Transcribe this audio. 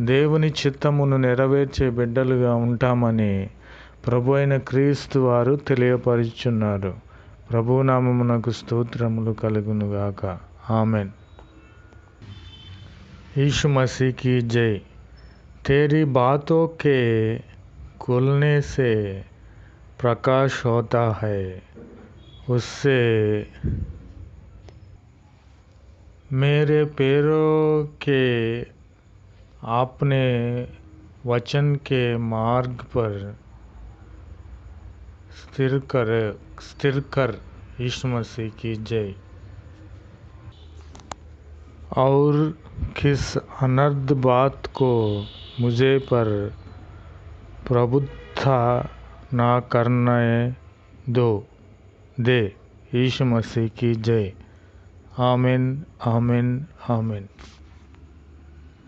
దేవుని చిత్తమును నెరవేర్చే బిడ్డలుగా ఉంటామని ప్రభు అయిన క్రీస్తు వారు తెలియపరుచున్నారు. ప్రభునామమునకు స్తోత్రములు కలుగునుగాక. ఆమెన్. यीशु मसीह की जय। तेरी बातों के खुलने से प्रकाश होता है, उससे मेरे पैरों के अपने वचन के मार्ग पर स्थिर कर। यीशु मसीह की जय। और किस अनर्थ बात को मुझे पर प्रबुद्धता ना करने दे। यीशु मसीह की जय। आमीन, आमीन, आमीन।